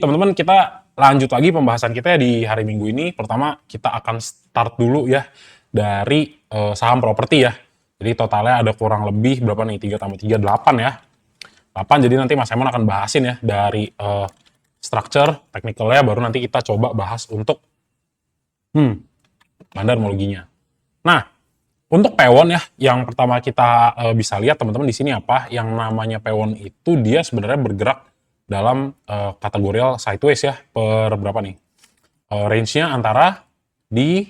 Teman-teman, kita lanjut lagi pembahasan kita di hari Minggu ini. Pertama, kita akan start dulu ya dari saham properti ya. Jadi totalnya ada kurang lebih berapa nih? 3 tambah 3, 8 ya. 8, jadi nanti Mas Emon akan bahasin ya dari structure, technicalnya, baru nanti kita coba bahas untuk bandarmologinya. Nah, untuk pewon ya, yang pertama kita bisa lihat teman-teman di sini apa? Yang namanya pewon itu dia sebenarnya bergerak dalam kategorial sideways ya, per berapa nih? Range-nya antara di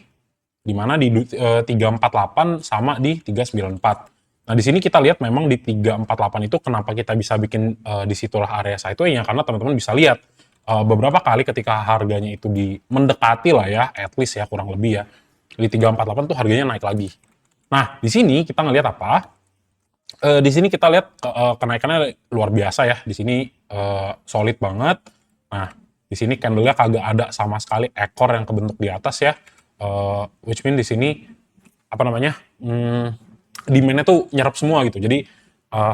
mana di 348 sama di 394. Nah, di sini kita lihat memang di 348 itu kenapa kita bisa bikin disitulah area sideways-nya, karena teman-teman bisa lihat beberapa kali ketika harganya itu mendekati lah ya, at least ya kurang lebih ya, di 348 tuh harganya naik lagi. Nah, di sini kita ngelihat apa? Di sini kita lihat kenaikannya luar biasa ya. Di sini solid banget. Nah, di sini candle-nya kagak ada sama sekali ekor yang kebentuk di atas ya. Which mean di sini apa namanya? Demand-nya tuh nyerap semua gitu. Jadi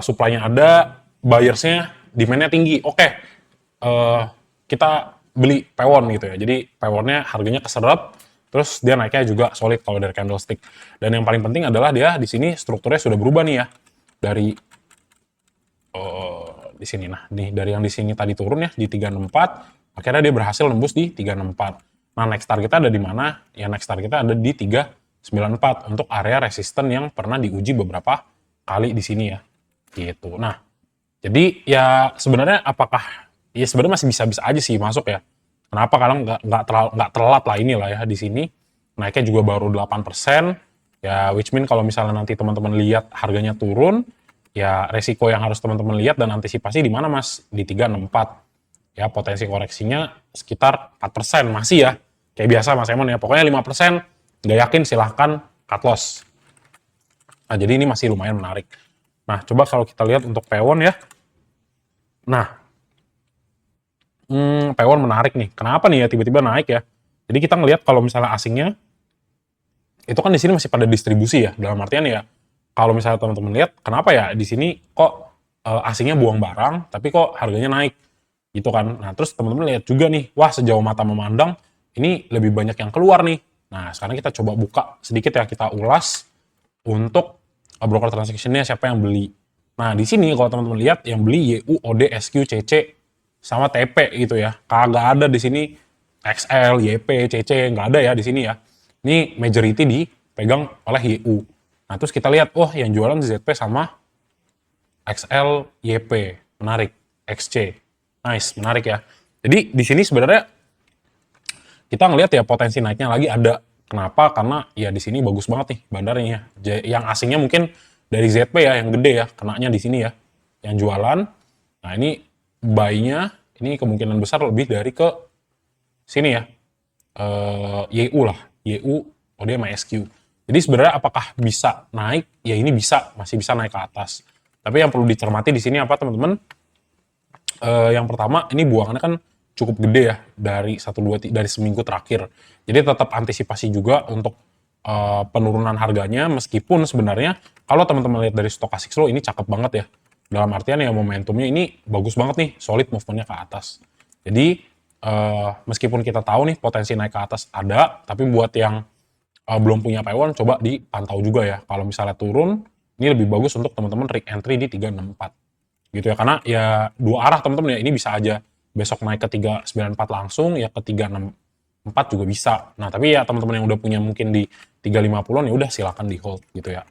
supply-nya ada, buyers-nya demand-nya tinggi. Oke. Kita beli pewon gitu ya. Jadi pewonnya harganya keserap, terus dia naiknya juga solid kalau dari candlestick. Dan yang paling penting adalah dia di sini strukturnya sudah berubah nih ya. Dari di sini, nah nih dari yang di sini tadi turun ya di 364, akhirnya dia berhasil nembus di 364. Nah, next target kita ada di mana? Ya next target kita ada di 394 untuk area resisten yang pernah diuji beberapa kali di sini ya. Gitu. Nah, jadi ya sebenarnya ya sebenarnya masih bisa-bisa aja sih masuk ya. Kenapa? Karena nggak telat lah inilah ya di sini. Naiknya juga baru 8%. Ya, which mean kalau misalnya nanti teman-teman lihat harganya turun, ya resiko yang harus teman-teman lihat dan antisipasi di mana Mas? Di 364. Ya, potensi koreksinya sekitar 4% masih ya. Kayak biasa Mas Emon ya. Pokoknya 5%, nggak yakin silahkan cut loss. Nah, jadi ini masih lumayan menarik. Nah, coba kalau kita lihat untuk pewon ya. Nah, pewon menarik nih. Kenapa nih ya tiba-tiba naik ya? Jadi kita ngelihat kalau misalnya asingnya, itu kan di sini masih pada distribusi ya. Dalam artian ya, kalau misalnya teman-teman lihat, kenapa ya di sini kok asingnya buang barang, tapi kok harganya naik, gitu kan? Nah, terus teman-teman lihat juga nih, wah sejauh mata memandang, ini lebih banyak yang keluar nih. Nah, sekarang kita coba buka sedikit ya, kita ulas untuk broker transaction-nya siapa yang beli. Nah, di sini kalau teman-teman lihat yang beli YU, OD, SQ, CC, sama TP gitu ya. Kagak ada di sini XL, YP, CC, nggak ada ya di sini ya. Ini majority dipegang oleh YU. Nah, terus kita lihat, wah yang jualan ZP sama XL, YP. Menarik. XC. Nice, menarik ya. Jadi di sini sebenarnya kita ngelihat ya potensi naiknya lagi ada. Kenapa? Karena ya di sini bagus banget nih bandarnya. Yang asingnya mungkin dari ZP ya, yang gede ya, kenanya di sini ya. Yang jualan. Nah, ini buy-nya ini kemungkinan besar lebih dari ke sini ya. YU lah. YU, OD sama SQ. Jadi sebenarnya apakah bisa naik? Ya ini bisa, masih bisa naik ke atas. Tapi yang perlu dicermati di sini apa teman-teman? Yang pertama, ini buangannya kan cukup gede ya dari dari seminggu terakhir. Jadi tetap antisipasi juga untuk penurunan harganya, meskipun sebenarnya kalau teman-teman lihat dari stochastic slow ini cakep banget ya. Dalam artian ya momentumnya ini bagus banget nih, solid movementnya ke atas. Jadi meskipun kita tahu nih potensi naik ke atas ada, tapi buat yang belum punya pewon coba dipantau juga ya. Kalau misalnya turun, ini lebih bagus untuk teman-teman rig entry di 364 gitu ya, karena ya dua arah teman-teman ya, ini bisa aja besok naik ke 394 langsung ya, ke 364 juga bisa. Nah, tapi ya teman-teman yang udah punya mungkin di 350 ya udah silakan di hold gitu ya.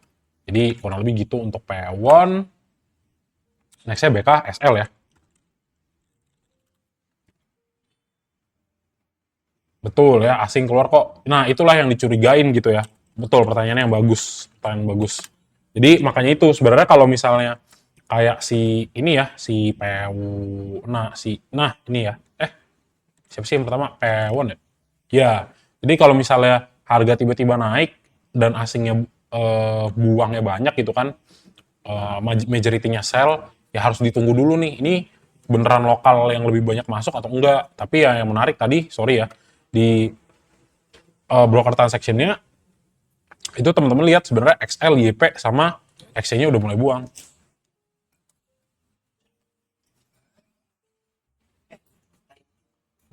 Jadi kurang lebih gitu untuk pewon. Nextnya BK SL ya. Betul ya, asing keluar kok. Nah, itulah yang dicurigain gitu ya. Betul, pertanyaannya yang bagus, pertanyaan bagus. Jadi makanya itu sebenarnya kalau misalnya kayak si ini ya, si ini ya. Siapa sih yang pertama? Pewon ya? Ya. Jadi kalau misalnya harga tiba-tiba naik dan asingnya buangnya banyak gitu kan, majority-nya sell, ya harus ditunggu dulu nih. Ini beneran lokal yang lebih banyak masuk atau enggak. Tapi ya yang menarik tadi, sorry ya, di broker transaction-nya itu teman-teman lihat sebenarnya XL, YP sama XC-nya udah mulai buang.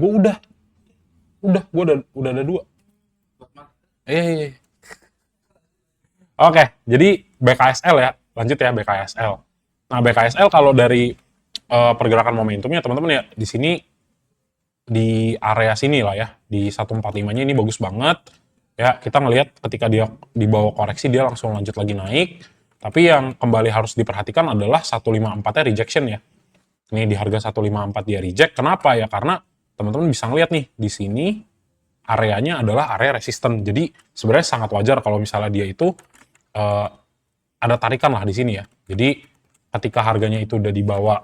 Gue gue udah ada dua. Eh, Oke, jadi BKSL ya, lanjut ya BKSL. Nah BKSL kalau dari pergerakan momentumnya teman-teman ya di sini di area sini lah ya di 145-nya ini bagus banget ya, kita ngelihat ketika dia di bawah koreksi dia langsung lanjut lagi naik, tapi yang kembali harus diperhatikan adalah 154-nya rejection ya. Ini di harga 154 dia reject. Kenapa ya? Karena teman-teman bisa ngelihat nih di sini areanya adalah area resisten. Jadi sebenarnya sangat wajar kalau misalnya dia itu eh, ada tarikan lah di sini ya. Jadi ketika harganya itu udah dibawa,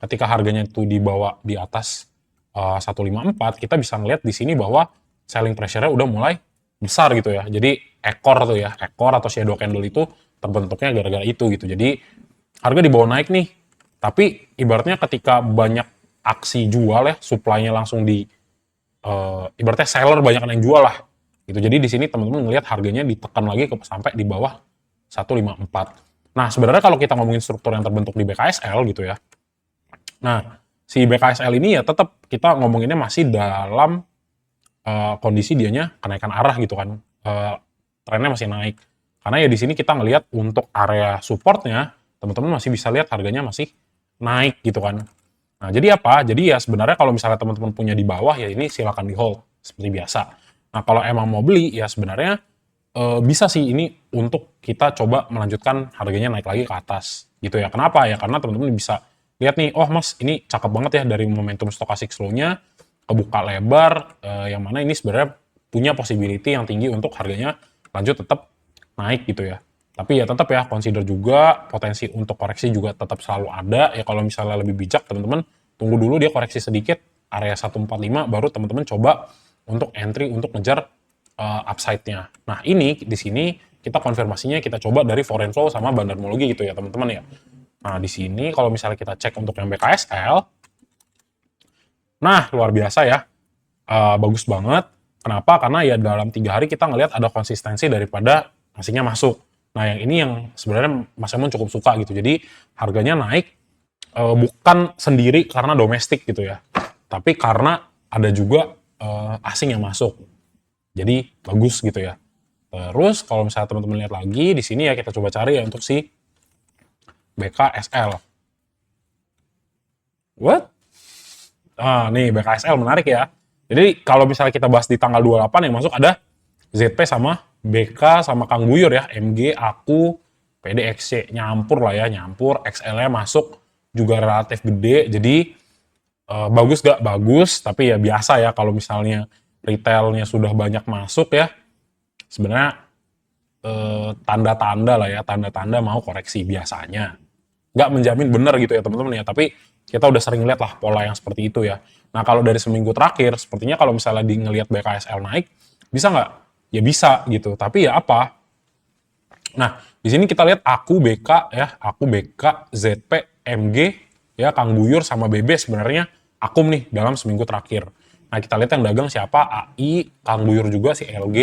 ketika harganya itu dibawa di atas 154, kita bisa ngeliat di sini bahwa selling pressure-nya udah mulai besar gitu ya. Jadi ekor tuh ya, ekor atau shadow candle itu terbentuknya gara-gara itu gitu. Jadi harga dibawa naik nih. Tapi ibaratnya ketika banyak aksi jual ya, supply-nya langsung di ibaratnya seller banyak yang jual lah. Gitu. Jadi di sini teman-teman ngelihat harganya ditekan lagi ke sampai di bawah 154. Nah, sebenarnya kalau kita ngomongin struktur yang terbentuk di BKSL gitu ya. Nah, si BKSL ini ya tetap kita ngomonginnya masih dalam kondisi dianya kenaikan arah gitu kan. Trennya masih naik. Karena ya di sini kita ngelihat untuk area supportnya, teman-teman masih bisa lihat harganya masih naik gitu kan. Nah, jadi apa? Jadi ya sebenarnya kalau misalnya teman-teman punya di bawah ya ini silakan di hold seperti biasa. Nah, kalau emang mau beli ya sebenarnya bisa sih ini untuk kita coba melanjutkan harganya naik lagi ke atas gitu ya. Kenapa ya? Karena teman-teman bisa lihat nih, oh mas ini cakep banget ya dari momentum stochastic slow-nya kebuka lebar, yang mana ini sebenarnya punya possibility yang tinggi untuk harganya lanjut tetap naik gitu ya. Tapi ya tetap ya consider juga potensi untuk koreksi juga tetap selalu ada ya. Kalau misalnya lebih bijak teman-teman tunggu dulu dia koreksi sedikit area 145 baru teman-teman coba untuk entry untuk ngejar upside-nya. Nah ini di sini kita konfirmasinya kita coba dari foreign flow sama bandarmologi gitu ya teman-teman ya. Nah di sini kalau misalnya kita cek untuk yang BKSL, nah luar biasa ya, bagus banget. Kenapa? Karena ya dalam 3 hari kita ngelihat ada konsistensi daripada asingnya masuk. Nah yang ini yang sebenarnya Mas Emon cukup suka gitu. Jadi harganya naik bukan sendiri karena domestik gitu ya, tapi karena ada juga asing yang masuk. Jadi bagus gitu ya. Terus kalau misalnya teman-teman lihat lagi di sini ya kita coba cari ya untuk si BKSL. What? Nih BKSL menarik ya. Jadi kalau misalnya kita bahas di tanggal 28 yang masuk ada ZP sama BK sama Kang Buyur ya, MG, aku, PDXC, nyampur lah ya, nyampur, XL-nya masuk juga relatif gede, jadi bagus gak? Bagus, tapi ya biasa ya kalau misalnya retailnya sudah banyak masuk ya, sebenarnya tanda-tanda lah ya, tanda-tanda mau koreksi biasanya. Nggak menjamin benar gitu ya teman-teman ya, tapi kita udah sering lihat lah pola yang seperti itu ya. Nah kalau dari seminggu terakhir, sepertinya kalau misalnya di ngelihat BKSL naik, bisa nggak? Ya bisa gitu, tapi ya apa? Nah di sini kita lihat aku BK ya, aku BK, ZP, MG, ya Kang Buyur sama BB sebenarnya akum nih dalam seminggu terakhir. Nah kita lihat yang dagang siapa, AI, Kang Buyur juga si LG,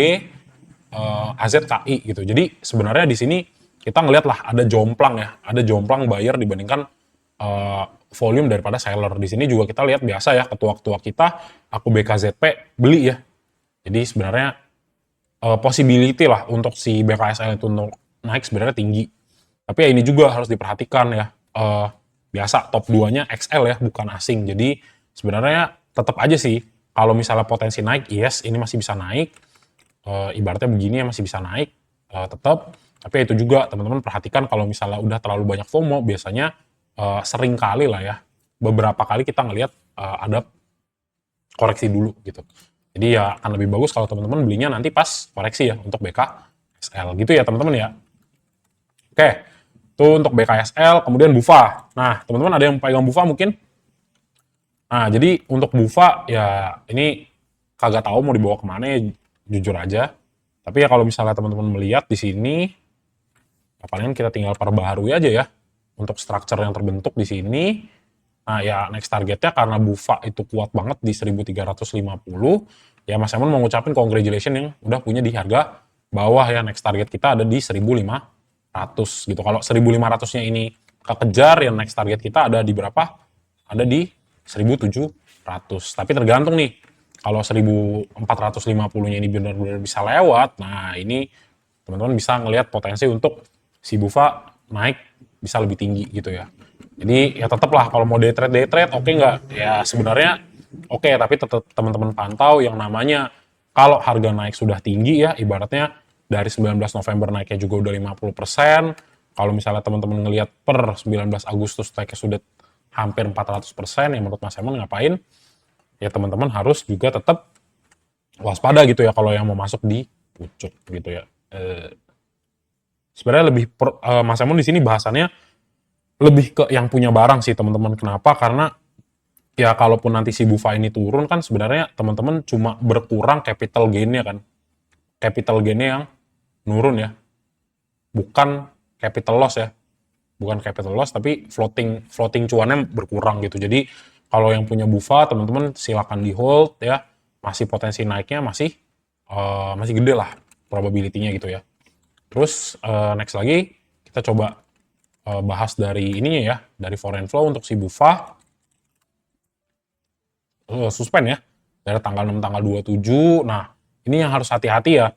AZKI gitu. Jadi sebenarnya di sini kita ngelihat lah ada jomplang ya, ada jomplang buyer dibandingkan volume daripada seller. Di sini juga kita lihat biasa ya ketua-ketua kita, aku BKZP beli ya. Jadi sebenarnya possibility lah untuk si BKSL itu untuk naik sebenarnya tinggi. Tapi ya ini juga harus diperhatikan ya. Biasa top 2-nya XL ya, bukan asing. Jadi sebenarnya tetap aja sih kalau misalnya potensi naik, yes ini masih bisa naik. Ibaratnya begini ya masih bisa naik tetap. Tapi itu juga teman-teman perhatikan kalau misalnya udah terlalu banyak FOMO biasanya sering kali lah ya beberapa kali kita ngelihat ada koreksi dulu gitu. Jadi ya akan lebih bagus kalau teman-teman belinya nanti pas koreksi ya untuk BKSL gitu ya teman-teman ya. Oke, itu untuk BKSL, kemudian BUFA. Nah teman-teman ada yang pegang BUFA mungkin? Nah jadi untuk BUFA ya ini kagak tahu mau dibawa kemana ya jujur aja. Tapi ya kalau misalnya teman-teman melihat di sini, ya palingan kita tinggal perbaharui aja ya untuk structure yang terbentuk di sini. Nah ya next targetnya karena BUFA itu kuat banget di 1350, ya Mas Emon mau ngucapin congratulations yang udah punya di harga bawah ya. Next target kita ada di 1500 gitu. Kalau 1500-nya ini kekejar, ya next target kita ada di berapa? Ada di 1.700. Tapi tergantung nih, kalau 1.450-nya ini benar-benar bisa lewat, nah ini teman-teman bisa ngelihat potensi untuk si BUFA naik bisa lebih tinggi gitu ya. Jadi ya tetap lah kalau mau day trade oke nggak? Ya sebenarnya oke, tapi tetap teman-teman pantau yang namanya kalau harga naik sudah tinggi ya, ibaratnya dari 19 November naiknya juga udah 50%. Kalau misalnya teman-teman ngelihat per 19 Agustus naiknya sudah hampir 400%, ya menurut Mas Emon ngapain? Ya teman-teman harus juga tetap waspada gitu ya kalau yang mau masuk di pucuk gitu ya. Sebenarnya lebih Mas Emon di sini bahasannya lebih ke yang punya barang sih teman-teman. Kenapa? Karena ya kalaupun nanti si BUFA ini turun kan sebenarnya teman-teman cuma berkurang capital gain-nya kan. Capital gain-nya yang nurun ya. Bukan capital loss ya. Bukan capital loss tapi floating cuannya berkurang gitu. Jadi kalau yang punya BUFA teman-teman silakan di hold ya. Masih potensi naiknya masih gede lah probability-nya gitu ya. Terus next lagi kita coba bahas dari ininya ya, dari foreign flow untuk si BUFA. Suspend ya, dari tanggal 6 tanggal 27. Nah, ini yang harus hati-hati ya.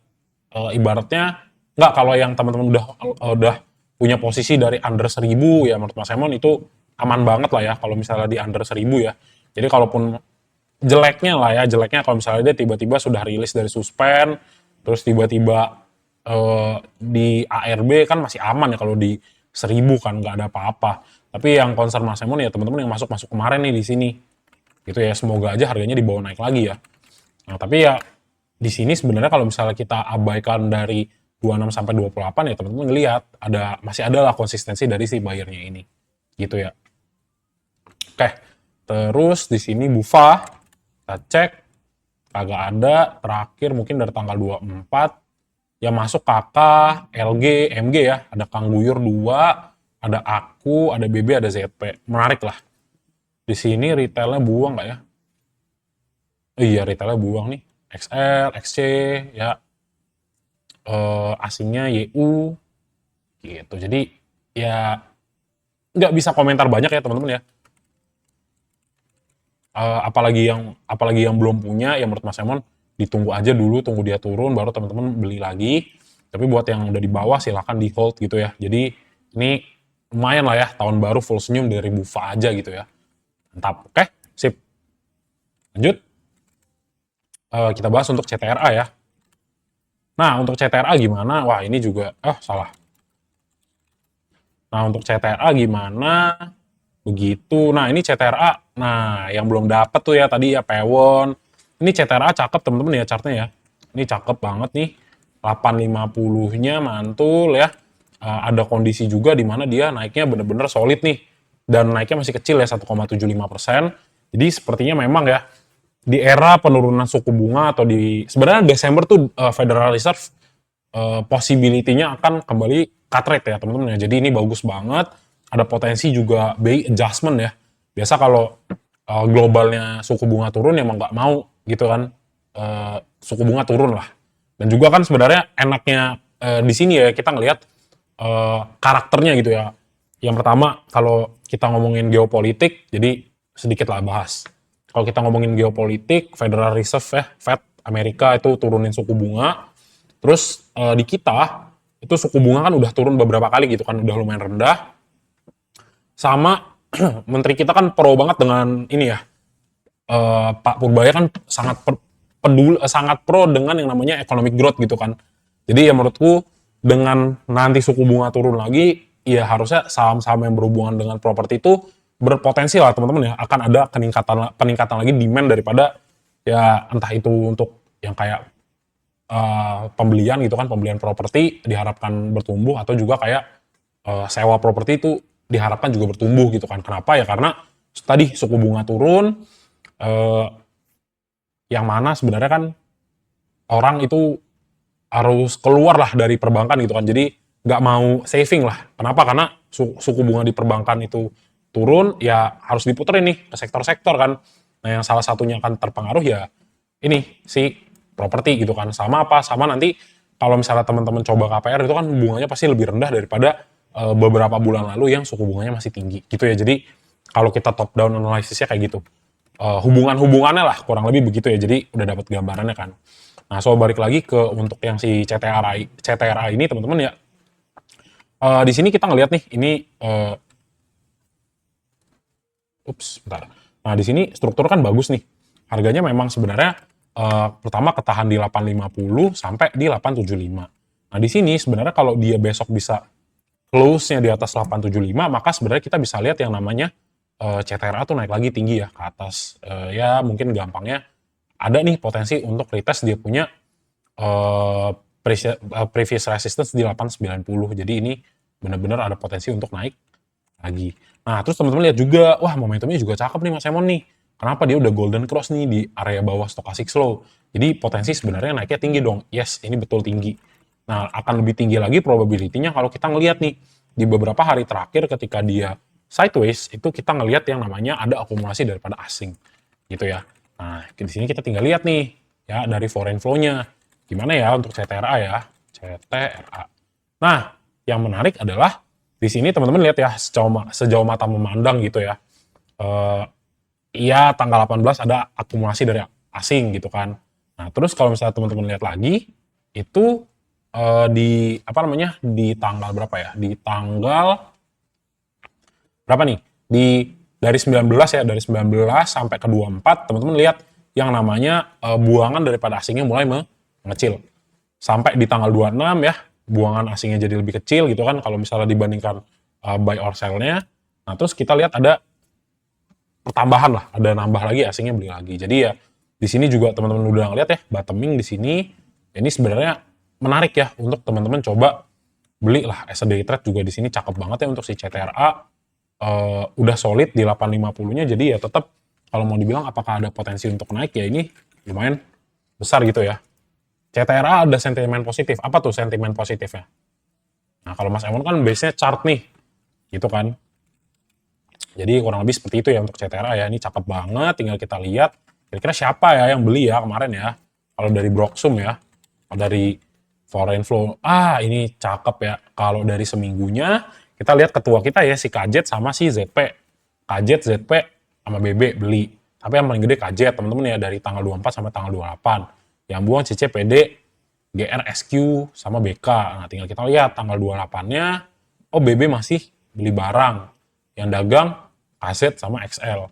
Ibaratnya nggak kalau yang teman-teman udah punya posisi dari under 1000 ya menurut Mas Emon itu aman banget lah ya kalau misalnya di under 1000 ya. Jadi kalaupun jeleknya kalau misalnya dia tiba-tiba sudah rilis dari suspend, terus tiba-tiba di ARB kan masih aman ya kalau di 1000 kan nggak ada apa-apa. Tapi yang concern Mas Emon ya teman-teman yang masuk kemarin nih di sini. Gitu ya, semoga aja harganya dibawa naik lagi ya. Nah, tapi ya di sini sebenarnya kalau misalnya kita abaikan dari 26 sampai 28 ya teman-teman ngelihat masih ada lah konsistensi dari si buyernya ini. Gitu ya. Oke. Terus di sini BUFA kita cek kagak ada, terakhir mungkin dari tanggal 24 ya masuk KK, LG, MG ya, ada Kang Guyur 2, ada Aku, ada BB, ada ZP. Menarik lah. Di sini retailnya buang nggak ya? Iya, retailnya buang nih. XL, XC, ya. Asingnya YU, gitu. Jadi ya nggak bisa komentar banyak ya teman-teman ya. Apalagi yang belum punya, ya menurut Mas Emon ditunggu aja dulu, tunggu dia turun, baru teman-teman beli lagi. Tapi buat yang udah di bawah silahkan di hold gitu ya. Jadi ini lumayan lah ya, tahun baru full senyum dari BUFA aja gitu ya. Mantap, oke, sip. Lanjut, kita bahas untuk CTRA ya. Nah, untuk CTRA gimana? Wah, ini juga, salah. Nah, untuk CTRA gimana? Begitu. Nah, ini CTRA. Nah, yang belum dapat tuh ya tadi ya Pewon. Ini CTRA cakep temen-temen ya chartnya ya. Ini cakep banget nih. 850-nya mantul ya. Ada kondisi juga di mana dia naiknya bener-bener solid nih. Dan naiknya masih kecil ya, 1,75%. Jadi sepertinya memang ya, di era penurunan suku bunga atau sebenarnya Desember tuh Federal Reserve possibility-nya akan kembali cut rate ya teman-teman ya. Jadi ini bagus banget. Ada potensi juga BI adjustment ya. Biasa kalau globalnya suku bunga turun ya emang nggak mau gitu kan. Suku bunga turun lah. Dan juga kan sebenarnya enaknya di sini ya kita ngelihat karakternya gitu ya. Yang pertama kalau kita ngomongin geopolitik, jadi sedikit lah bahas. Kalau kita ngomongin geopolitik, Federal Reserve ya, Fed Amerika itu turunin suku bunga. Terus di kita itu suku bunga kan udah turun beberapa kali gitu kan, udah lumayan rendah. Sama menteri kita kan pro banget dengan ini ya, Pak Purbaya kan sangat sangat pro dengan yang namanya economic growth gitu kan. Jadi ya menurutku dengan nanti suku bunga turun lagi, ya harusnya saham-saham yang berhubungan dengan properti itu berpotensi lah teman-teman ya, akan ada peningkatan lagi demand daripada ya entah itu untuk yang kayak pembelian gitu kan, pembelian properti diharapkan bertumbuh, atau juga kayak sewa properti itu diharapkan juga bertumbuh gitu kan. Kenapa ya? Karena tadi suku bunga turun, yang mana sebenarnya kan orang itu harus keluar lah dari perbankan gitu kan. Jadi nggak mau saving lah. Kenapa? Karena suku bunga di perbankan itu turun, ya harus diputerin nih ke sektor-sektor kan. Nah yang salah satunya akan terpengaruh ya ini si properti gitu kan. Sama apa? Sama nanti kalau misalnya teman-teman coba KPR itu kan bunganya pasti lebih rendah daripada beberapa bulan lalu yang suku bunganya masih tinggi gitu ya. Jadi kalau kita top down analisisnya kayak gitu. hubungan-hubungannya lah, kurang lebih begitu ya. Jadi udah dapat gambarannya kan. Nah, so balik lagi ke untuk yang si CTRA ini teman-teman ya. Di sini kita ngelihat nih, ini bentar. Nah, di sini struktur kan bagus nih. Harganya memang sebenarnya pertama ketahan di 850 sampai di 875. Nah, di sini sebenarnya kalau dia besok bisa close-nya di atas 875, maka sebenarnya kita bisa lihat yang namanya CTRA tuh naik lagi tinggi ya ke atas. Ya mungkin gampangnya ada nih potensi untuk retest dia punya previous resistance di 890. Jadi ini benar-benar ada potensi untuk naik lagi. Nah, terus teman-teman lihat juga, wah momentumnya juga cakep nih Mas Emon nih. Kenapa dia udah golden cross nih di area bawah stochastic slow. Jadi potensi sebenarnya naiknya tinggi dong. Yes, ini betul tinggi. Nah, akan lebih tinggi lagi probability-nya kalau kita ngelihat nih di beberapa hari terakhir ketika dia sideways, itu kita ngelihat yang namanya ada akumulasi daripada asing. Gitu ya. Nah, di sini kita tinggal lihat nih ya dari foreign flow-nya. Gimana ya untuk CTRA ya? CTRA. Nah, yang menarik adalah di sini teman-teman lihat ya sejauh mata memandang gitu ya. Iya tanggal 18 ada akumulasi dari asing gitu kan. Nah, terus kalau misalnya teman-teman lihat lagi itu di apa namanya? Di tanggal berapa ya? Di tanggal berapa nih? Dari 19 ya, dari 19 sampai ke 24 teman-teman lihat yang namanya buangan daripada asingnya mulai mengecil. Sampai di tanggal 26 ya, buangan asingnya jadi lebih kecil gitu kan kalau misalnya dibandingkan buy or sell-nya. Nah, terus kita lihat ada pertambahan lah, ada nambah lagi asingnya beli lagi. Jadi ya di sini juga teman-teman udah ngeliat ya bottoming di sini. Ini sebenarnya menarik ya untuk teman-teman coba beli lah as a day trade juga di sini cakep banget ya untuk si CTRA. Udah solid di 850-nya, jadi ya tetap kalau mau dibilang apakah ada potensi untuk naik ya ini lumayan besar gitu ya. CTRA ada sentimen positif. Apa tuh sentimen positifnya? Nah, kalau Mas Emon kan base-nya chart nih. Gitu kan. Jadi kurang lebih seperti itu ya untuk CTRA ya. Ini cakep banget, tinggal kita lihat. Kira-kira siapa ya yang beli ya kemarin ya. Kalau dari Broxum ya. Dari foreign flow. Ini cakep ya. Kalau dari seminggunya, kita lihat ketua kita ya, si KZ sama si ZP. KZ, ZP, sama BB beli. Tapi yang paling gede KZ, teman-teman ya, dari tanggal 24 sampai tanggal 28. Yang buang CC, PD, GR, SQ, sama BK. Nah, tinggal kita lihat tanggal 28-nya, BB masih beli barang. Yang dagang, KZ sama XL.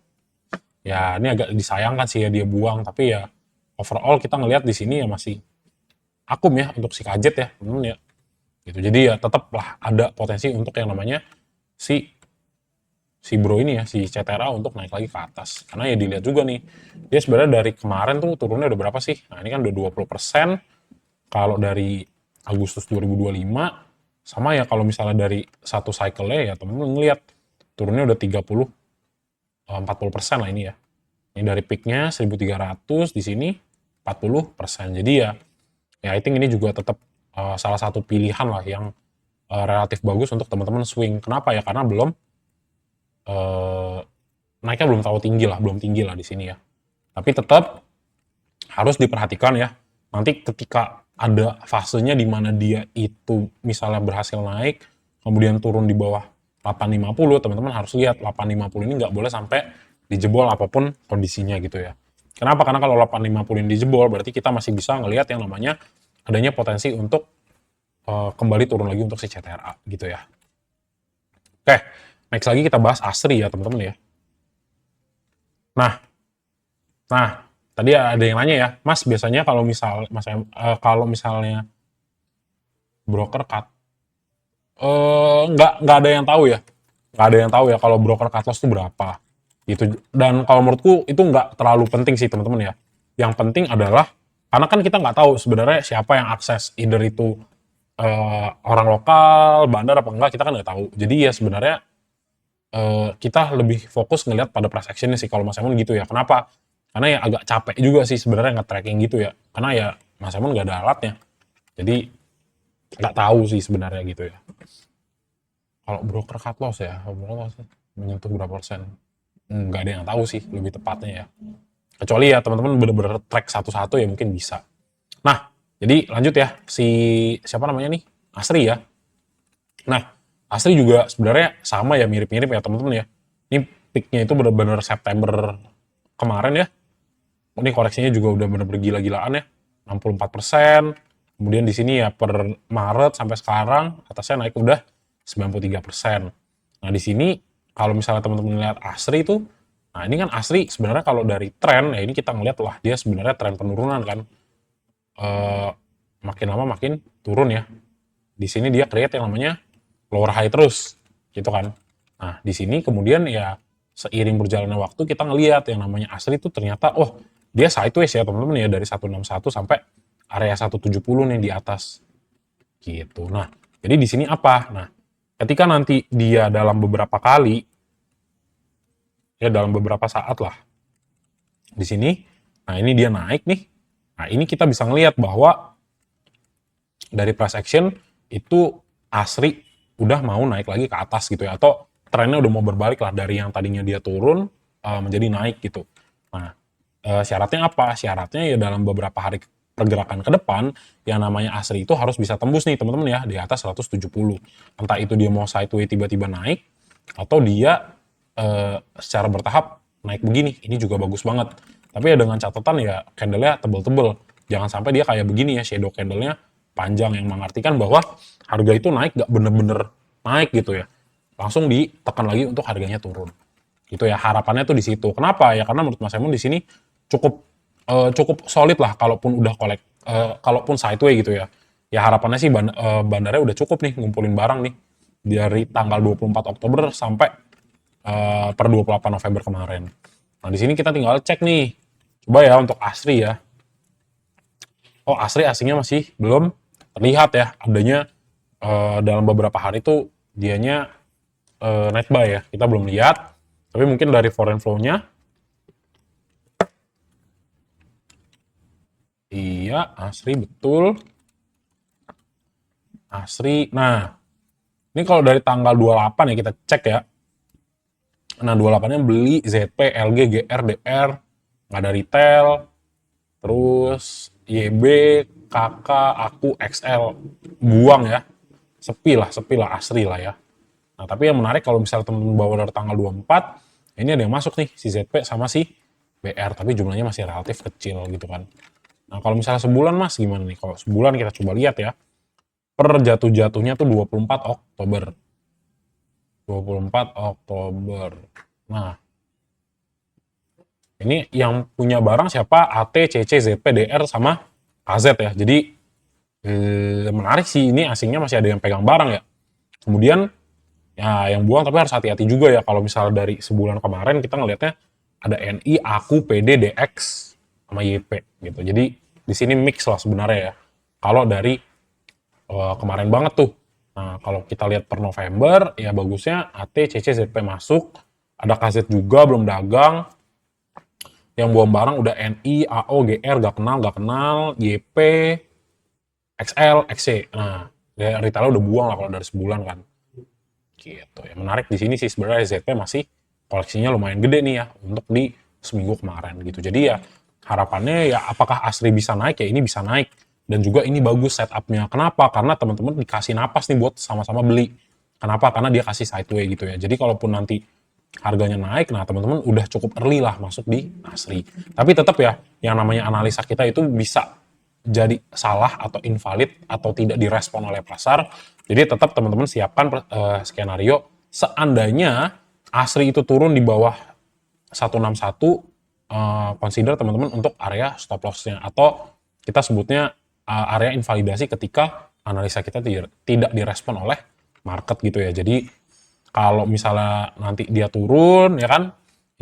Ya, ini agak disayangkan sih ya dia buang, tapi ya overall kita ngelihat di sini ya masih akum ya untuk si KZ ya, teman-teman ya. Gitu. Jadi ya tetaplah ada potensi untuk yang namanya si bro ini ya, si CTRA untuk naik lagi ke atas. Karena ya dilihat juga nih, dia sebenarnya dari kemarin tuh turunnya udah berapa sih? Nah, ini kan udah 20%. Kalau dari Agustus 2025, sama ya kalau misalnya dari satu cycle-nya ya teman-teman ngelihat turunnya udah 40% lah ini ya. Ini dari peak-nya 1300, di sini 40%. Jadi ya I think ini juga tetap salah satu pilihan lah yang relatif bagus untuk teman-teman swing. Kenapa ya? Karena belum naiknya belum terlalu tinggi lah, belum tinggi lah di sini ya. Tapi tetap harus diperhatikan ya. Nanti ketika ada fasenya di mana dia itu misalnya berhasil naik, kemudian turun di bawah 850, teman-teman harus lihat 850 ini nggak boleh sampai dijebol apapun kondisinya gitu ya. Kenapa? Karena kalau 850 ini dijebol, berarti kita masih bisa ngelihat yang namanya adanya potensi untuk kembali turun lagi untuk si CTRA gitu ya. Oke, next lagi kita bahas ASRI ya teman-teman ya. Nah, tadi ada yang nanya ya, Mas biasanya kalau misalnya broker cut, nggak ada yang tahu ya, nggak ada yang tahu ya kalau broker cut loss itu berapa, gitu. Dan kalau menurutku itu nggak terlalu penting sih teman-teman ya. Yang penting adalah karena kan kita nggak tahu sebenarnya siapa yang akses, either itu orang lokal, bandar apa enggak, kita kan nggak tahu. Jadi ya sebenarnya kita lebih fokus ngelihat pada price action-nya sih kalau Mas Emon gitu ya. Kenapa? Karena ya agak capek juga sih sebenarnya nge-tracking gitu ya. Karena ya Mas Emon nggak ada alatnya. Jadi nggak tahu sih sebenarnya gitu ya. Kalau broker cut loss ya, menyentuh berapa persen? Nggak ada yang tahu sih lebih tepatnya ya. Kecuali ya teman-teman bener-bener track satu-satu ya mungkin bisa. Nah, jadi lanjut ya, siapa namanya nih? ASRI ya. Nah, ASRI juga sebenarnya sama ya, mirip-mirip ya teman-teman ya. Ini peaknya itu benar-benar September kemarin ya. Ini koreksinya juga udah bener-bener gila-gilaan ya. 64%. Kemudian di sini ya per Maret sampai sekarang atasnya naik udah 93%. Nah, di sini kalau misalnya teman-teman lihat ASRI itu, nah ini kan ASRI sebenarnya kalau dari tren ya ini kita ngeliat wah dia sebenarnya tren penurunan kan. Makin lama makin turun ya. Di sini dia create yang namanya lower high terus gitu kan. Nah, di sini kemudian ya seiring berjalannya waktu kita ngelihat yang namanya ASRI itu ternyata oh dia sideways ya teman-teman ya dari 161 sampai area 170 nih di atas. Gitu. Nah, jadi di sini apa? Nah, ketika nanti dia dalam beberapa kali ya dalam beberapa saat lah di sini, nah ini dia naik nih. Nah, ini kita bisa ngelihat bahwa dari price action itu ASRI udah mau naik lagi ke atas gitu ya, atau trennya udah mau berbalik lah dari yang tadinya dia turun menjadi naik gitu. Nah, syaratnya apa? Syaratnya ya dalam beberapa hari pergerakan ke depan yang namanya ASRI itu harus bisa tembus nih teman-teman ya di atas 170. Entah itu dia mau sideways tiba-tiba naik atau dia secara bertahap naik begini. Ini juga bagus banget. Tapi ya dengan catatan ya candle-nya tebel-tebel. Jangan sampai dia kayak begini ya shadow candle-nya panjang yang mengartikan bahwa harga itu naik gak bener-bener naik gitu ya. Langsung ditekan lagi untuk harganya turun. Gitu ya, harapannya tuh di situ. Kenapa? Ya karena menurut Mas Emon di sini cukup cukup solid lah kalaupun udah kalaupun sideways gitu ya. Ya harapannya sih bandarnya udah cukup nih ngumpulin barang nih dari tanggal 24 Oktober sampai per 28 November kemarin. Nah, di sini kita tinggal cek nih. Coba ya untuk ASRI ya. Oh, ASRI aslinya masih belum terlihat ya adanya dalam beberapa hari tuh dianya net buy ya. Kita belum lihat. Tapi mungkin dari foreign flow-nya iya, ASRI betul. ASRI. Nah, ini kalau dari tanggal 28 ya kita cek ya. Nah, 28-nya beli ZP, LG, GR, DR, nggak ada retail, terus YB, KK, aku, XL, buang ya. Sepi lah ASRI lah ya. Nah, tapi yang menarik kalau misalnya teman-teman bawa dari tanggal 24, ini ada yang masuk nih, si ZP sama si BR, tapi jumlahnya masih relatif kecil gitu kan. Nah, kalau misalnya sebulan Mas, gimana nih? Kalau sebulan kita coba lihat ya. Per jatuh-jatuhnya tuh 24 Oktober. 24 Oktober. Nah, ini yang punya barang siapa? AT, CC, ZP, DR, sama KZ ya. Jadi, menarik sih. Ini asingnya masih ada yang pegang barang ya. Kemudian, ya yang buang tapi harus hati-hati juga ya. Kalau misalnya dari sebulan kemarin kita ngelihatnya ada NI, AKU, PD, DX, sama YP gitu. Jadi, di sini mix lah sebenarnya ya. Kalau dari kemarin banget tuh. Nah, kalau kita lihat per November, ya bagusnya AT, CC, ZP masuk. Ada KZ juga, belum dagang. Yang buang barang udah NI, AO, GR, gak kenal, YP, XL, XC. Nah, ya retailnya udah buang lah kalau dari sebulan kan. Gitu ya. Menarik di sini sih sebenarnya ZP masih koleksinya lumayan gede nih ya untuk di seminggu kemarin gitu. Jadi ya harapannya ya apakah ASRI bisa naik, ya ini bisa naik. Dan juga ini bagus setupnya. Kenapa? Karena teman-teman dikasih napas nih buat sama-sama beli. Kenapa? Karena dia kasih sideways gitu ya. Jadi kalaupun nanti harganya naik, nah teman-teman udah cukup early lah masuk di ASRI. Tapi tetap ya, yang namanya analisa kita itu bisa jadi salah atau invalid atau tidak direspon oleh pasar. Jadi tetap teman-teman siapkan skenario seandainya ASRI itu turun di bawah 161, consider teman-teman untuk area stop loss-nya atau kita sebutnya area invalidasi ketika analisa kita tidak direspon oleh market gitu ya. Jadi kalau misalnya nanti dia turun ya kan,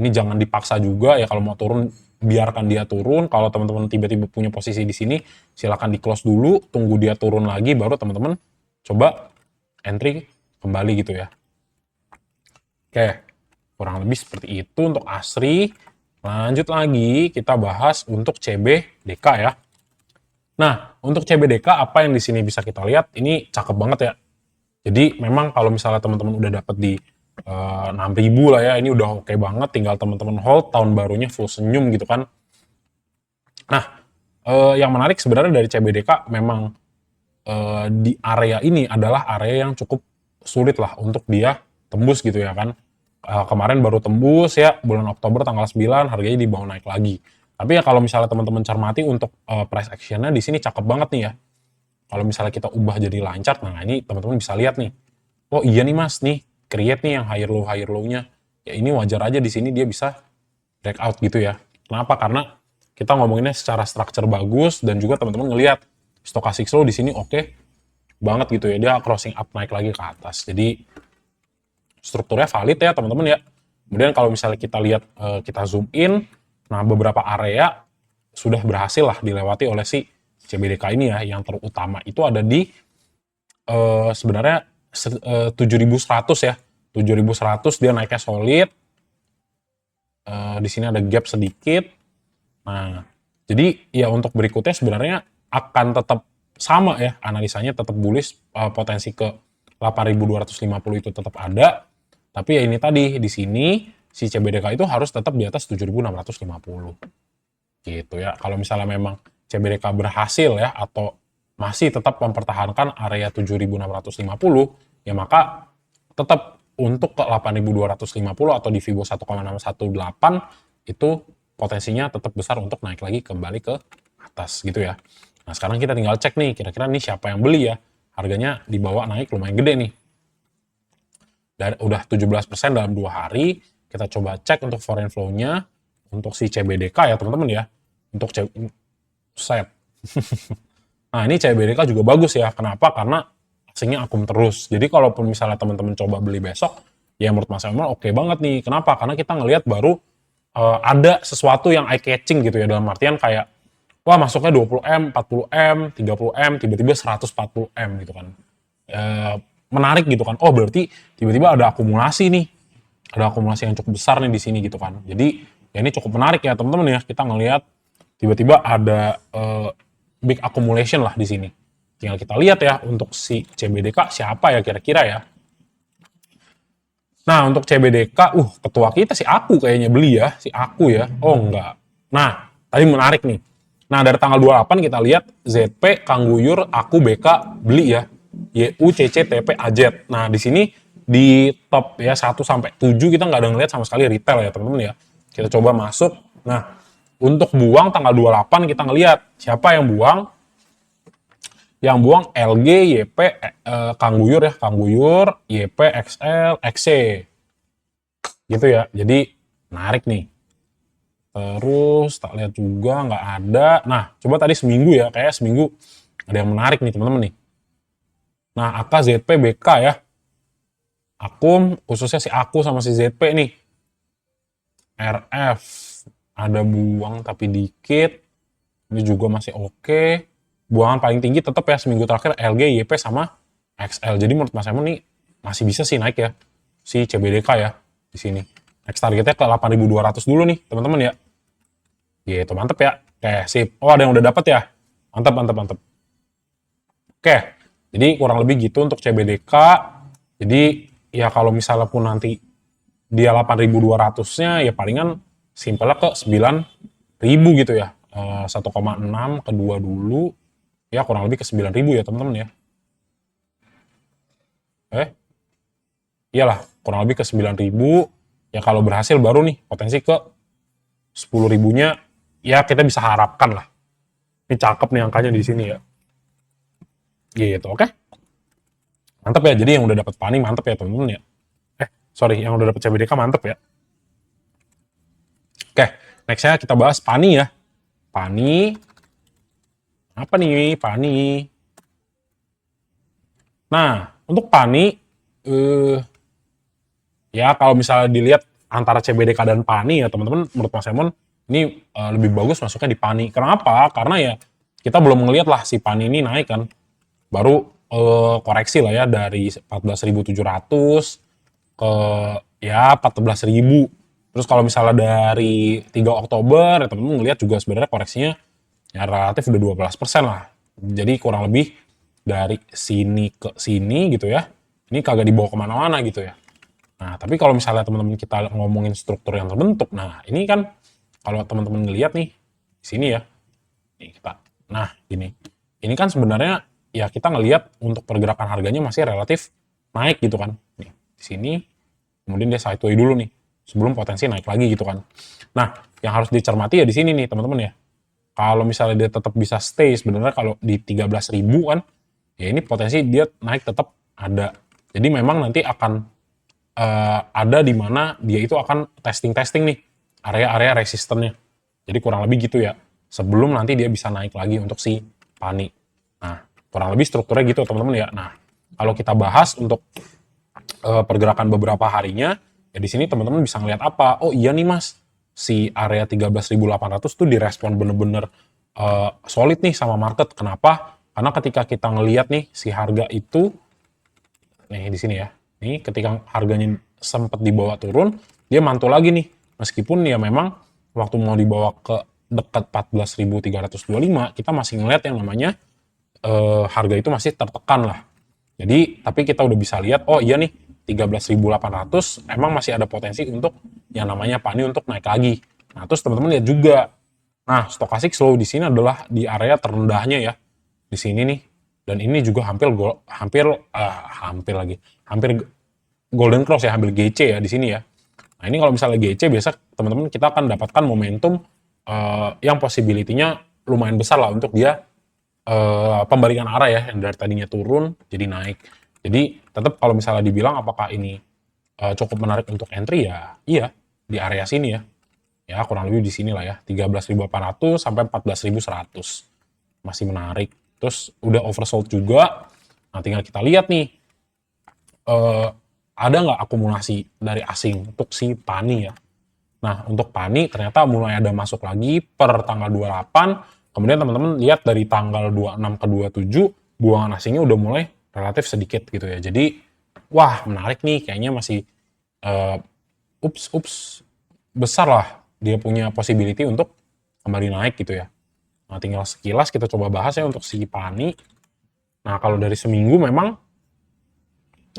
ini jangan dipaksa juga ya, kalau mau turun biarkan dia turun. Kalau teman-teman tiba-tiba punya posisi di sini, silakan di close dulu, tunggu dia turun lagi baru teman-teman coba entry kembali gitu ya. Oke, kurang lebih seperti itu untuk ASRI. Lanjut lagi kita bahas untuk CBDK ya. Nah, untuk CBDK apa yang di sini bisa kita lihat, ini cakep banget ya. Jadi memang kalau misalnya teman-teman udah dapat di 6.000 lah ya, ini udah oke banget, tinggal teman-teman hold tahun barunya full senyum gitu kan. Nah, yang menarik sebenarnya dari CBDK memang di area ini adalah area yang cukup sulit lah untuk dia tembus gitu ya kan. kemarin baru tembus ya, bulan Oktober tanggal 9 harganya dibawa naik lagi. Tapi ya kalau misalnya teman-teman cermati untuk price action-nya di sini cakep banget nih ya. Kalau misalnya kita ubah jadi line chart, nah ini teman-teman bisa lihat nih. Oh iya nih Mas, nih create nih yang higher low-nya. Ya ini wajar aja di sini dia bisa breakout gitu ya. Kenapa? Karena kita ngomonginnya secara structure bagus dan juga teman-teman ngelihat stochastic slow di sini oke banget gitu ya. Dia crossing up naik lagi ke atas. Jadi strukturnya valid ya teman-teman ya. Kemudian kalau misalnya kita lihat, kita zoom in, nah beberapa area sudah berhasil lah dilewati oleh si CBDK ini ya. Yang terutama itu ada di sebenarnya 7.100 ya. 7.100 dia naiknya solid. Di sini ada gap sedikit. Nah, jadi ya untuk berikutnya sebenarnya akan tetap sama ya analisanya, tetap bullish, potensi ke 8.250 itu tetap ada. Tapi ya ini tadi di sini si CBDK itu harus tetap di atas 7.650 gitu ya. Kalau misalnya memang CBDK berhasil ya atau masih tetap mempertahankan area 7.650 ya maka tetap untuk ke 8.250 atau di Fibo 1,618 itu potensinya tetap besar untuk naik lagi kembali ke atas gitu ya. Nah sekarang kita tinggal cek nih kira-kira nih siapa yang beli ya. Harganya dibawa naik lumayan gede nih. Dan udah 17% dalam 2 hari. Kita coba cek untuk foreign flow-nya untuk si CBDK ya teman-teman ya. Untuk set. Nah ini CBDK juga bagus ya. Kenapa? Karena asingnya akum terus. Jadi kalaupun misalnya teman-teman coba beli besok, ya menurut Mas Emil oke banget nih. Kenapa? Karena kita ngelihat baru ada sesuatu yang eye catching gitu ya, dalam artian kayak wah masuknya 20M, 40M, 30M, tiba-tiba 140M gitu kan. Menarik gitu kan. Oh berarti tiba-tiba ada akumulasi nih. Ada akumulasi yang cukup besar nih di sini gitu kan. Jadi ya ini cukup menarik ya teman-teman ya. Kita ngelihat tiba-tiba ada big accumulation lah di sini. Tinggal kita lihat ya untuk si CBDK siapa ya kira-kira ya. Nah, untuk CBDK, ketua kita si Aku kayaknya beli ya, si Aku ya. Oh, enggak. Nah, tadi menarik nih. Nah, dari tanggal 28 kita lihat ZP, Kang Guyur, Aku, BK beli ya. YU, CC, TP, AZ. Nah, di sini di top ya 1 sampai 7 kita nggak ada ngeliat sama sekali retail ya, teman-teman ya. Kita coba masuk. Nah, untuk buang tanggal 28 kita ngelihat siapa yang buang. Yang buang LG, YP, Kang Guyur ya, Kang Guyur, YP, XL, XC. Gitu ya, jadi menarik nih. Terus tak lihat juga nggak ada. Nah, coba tadi seminggu ya, kayak seminggu ada yang menarik nih teman-teman nih. Nah, AK, ZP, BK ya. Akum, khususnya si Aku sama si ZP nih. RF, ada buang tapi dikit. Ini juga masih oke. Buangan paling tinggi tetap ya seminggu terakhir LG, YP sama XL. Jadi menurut Mas Emon nih masih bisa sih naik ya si CBDK ya di sini. Next targetnya ke 8.200 dulu nih teman-teman ya. Gitu mantep ya. Oke sip. Oh ada yang udah dapat ya. Mantap. Oke. Jadi kurang lebih gitu untuk CBDK. Jadi ya kalau misalnya pun nanti dia 8.200-nya ya palingan simpelnya ke 9.000 gitu ya. 1,6 kedua dulu ya kurang lebih ke 9.000 ya teman-teman ya. Iyalah kurang lebih ke 9.000 ya kalau berhasil baru nih potensi ke 10.000-nya ya kita bisa harapkan lah. Ini cakep nih angkanya di sini ya. Gitu, oke. Mantap ya. Jadi yang udah dapat PANI mantap ya teman-teman ya. Sorry, yang udah dapat CBDK mantap ya. Oke, nextnya kita bahas PANI ya. PANI apa nih PANI? Nah, untuk PANI ya kalau misalnya dilihat antara CBDK dan PANI ya teman-teman menurut Mas Emon ini lebih bagus masuknya di PANI. Kenapa? Karena ya kita belum ngelihat lah si PANI ini naik kan. Baru koreksi lah ya dari 14.700 ke ya 14.000. Terus kalau misalnya dari 3 Oktober ya teman-teman ngelihat juga sebenarnya koreksinya ya relatif udah 12% lah. Jadi kurang lebih dari sini ke sini gitu ya. Ini kagak dibawa kemana-mana gitu ya. Nah, tapi kalau misalnya teman-teman kita ngomongin struktur yang terbentuk, nah ini kan kalau teman-teman ngelihat nih di sini ya, nih kita, nah ini kan sebenarnya ya kita ngelihat untuk pergerakan harganya masih relatif naik gitu kan, nih di sini kemudian dia sideway dulu nih sebelum potensi naik lagi gitu kan. Nah, yang harus dicermati ya di sini nih teman-teman ya. Kalau misalnya dia tetap bisa stay sebenarnya kalau di 13.000 kan, ya ini potensi dia naik tetap ada. Jadi memang nanti akan ada di mana dia itu akan testing nih area-area resistennya. Jadi kurang lebih gitu ya. Sebelum nanti dia bisa naik lagi untuk si PANI. Nah, kurang lebih strukturnya gitu teman-teman ya. Nah, kalau kita bahas untuk pergerakan beberapa harinya, ya di sini teman-teman bisa ngeliat apa? Oh iya nih mas, si area 13.800 tuh direspon bener-bener solid nih sama market. Kenapa? Karena ketika kita ngeliat nih si harga itu, nih di sini ya, nih ketika harganya sempat dibawa turun, dia mantul lagi nih. Meskipun ya memang waktu mau dibawa ke dekat 14.325, kita masih ngeliat yang namanya harga itu masih tertekan lah. Jadi, tapi kita udah bisa lihat, oh iya nih, 13.800 emang masih ada potensi untuk yang namanya PANI untuk naik lagi. Nah, terus teman-teman lihat juga. Nah, stokastik slow di sini adalah di area terendahnya ya. Di sini nih. Dan ini juga hampir golden cross ya, hampir GC ya di sini ya. Nah, ini kalau misalnya GC biasa teman-teman kita akan dapatkan momentum yang possibility-nya lumayan besar lah untuk dia pembalikan arah ya, yang dari tadinya turun jadi naik. Jadi tetap kalau misalnya dibilang apakah ini cukup menarik untuk entry ya, iya di area sini ya. Ya kurang lebih di sini lah ya, 13.800 sampai 14.100 masih menarik. Terus udah oversold juga. Nah tinggal kita lihat nih, ada nggak akumulasi dari asing untuk si PANI ya. Nah untuk PANI ternyata mulai ada masuk lagi per tanggal 28. Kemudian teman-teman lihat dari tanggal 26 ke 27, buangan asingnya udah mulai relatif sedikit gitu ya. Jadi, wah menarik nih, kayaknya masih besar lah dia punya possibility untuk kembali naik gitu ya. Nah tinggal sekilas kita coba bahas ya untuk si PANI. Nah kalau dari seminggu memang,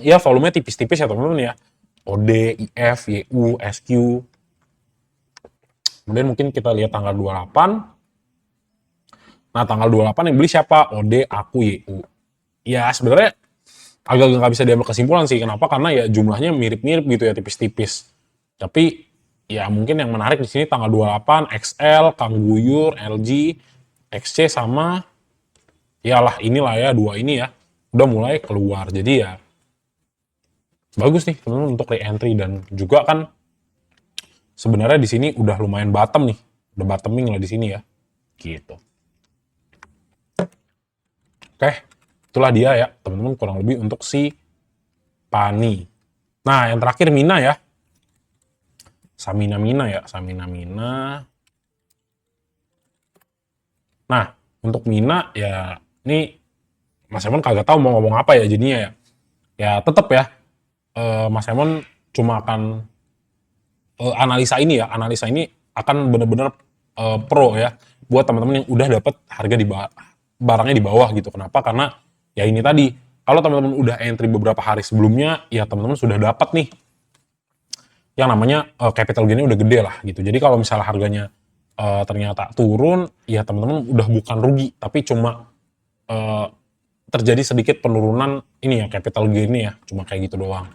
ya volumenya tipis-tipis ya teman-teman ya. OD, IF, YU, SQ. Kemudian mungkin kita lihat tanggal 28. Nah, tanggal 28 yang beli siapa? OD, aku, YU. Ya, sebenarnya agak nggak bisa diambil kesimpulan sih. Kenapa? Karena ya jumlahnya mirip-mirip gitu ya, tipis-tipis. Tapi, ya mungkin yang menarik di sini tanggal 28, XL, Kang Guyur, LG, XC sama, yalah inilah ya, dua ini ya. Udah mulai keluar. Jadi ya, bagus nih teman-teman untuk re-entry. Dan juga kan, sebenarnya di sini udah lumayan bottom nih. Udah bottoming lah di sini ya. Gitu. Oke, itulah dia ya, teman-teman kurang lebih untuk si PANI. Nah, yang terakhir Mina ya. Samina Mina ya, Samina Mina. Nah, untuk Mina ya, ini Mas Emon kagak tahu mau ngomong apa ya jadinya ya. Ya tetap ya, Mas Emon cuma akan analisa ini ya, analisa ini akan benar-benar pro ya buat teman-teman yang udah dapat harga di barangnya di bawah gitu. Kenapa? Karena ya ini tadi, kalau teman-teman udah entry beberapa hari sebelumnya, ya teman-teman sudah dapat nih yang namanya capital gain-nya udah gede lah gitu. Jadi kalau misalnya harganya ternyata turun, ya teman-teman udah bukan rugi, tapi cuma terjadi sedikit penurunan ini ya capital gain-nya ya, cuma kayak gitu doang.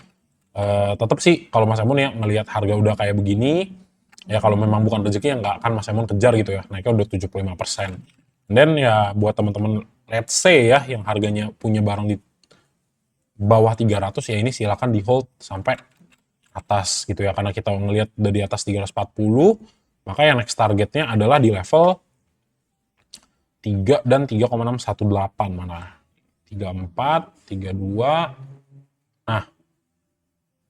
Tetap sih kalau Mas Emon ya ngelihat harga udah kayak begini, ya kalau memang bukan rezeki ya nggak akan Mas Emon kejar gitu ya, naiknya udah 75%. Dan ya buat teman-teman let's say ya yang harganya punya barang di bawah 300 ya ini silakan di hold sampai atas gitu ya, karena kita ngelihat udah di atas 340, maka yang next targetnya adalah di level 3 dan 3,618 mana 34, 32. Nah,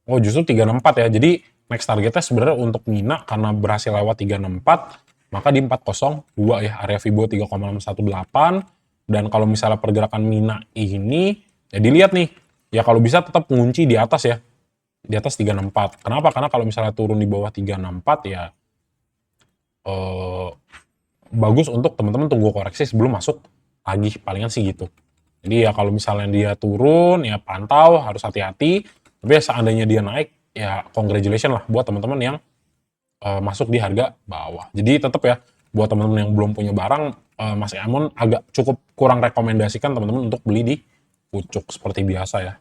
oh justru 364 ya. Jadi next targetnya sebenarnya untuk Mina karena berhasil lewat 364, maka di 402 ya, area Fibo 3,618. Dan kalau misalnya pergerakan Mina ini, ya dilihat nih, ya kalau bisa tetap mengunci di atas ya, di atas 364. Kenapa? Karena kalau misalnya turun di bawah 364 ya bagus untuk teman-teman tunggu koreksi sebelum masuk lagi, palingan sih gitu. Jadi ya kalau misalnya dia turun ya pantau, harus hati-hati. Tapi ya seandainya dia naik ya congratulations lah buat teman-teman yang masuk di harga bawah. Jadi tetap ya buat teman-teman yang belum punya barang, Mas Emon agak cukup kurang rekomendasikan teman-teman untuk beli di pucuk seperti biasa ya.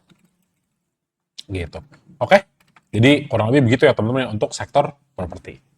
Gitu. Oke. Jadi kurang lebih begitu ya teman-teman ya untuk sektor properti.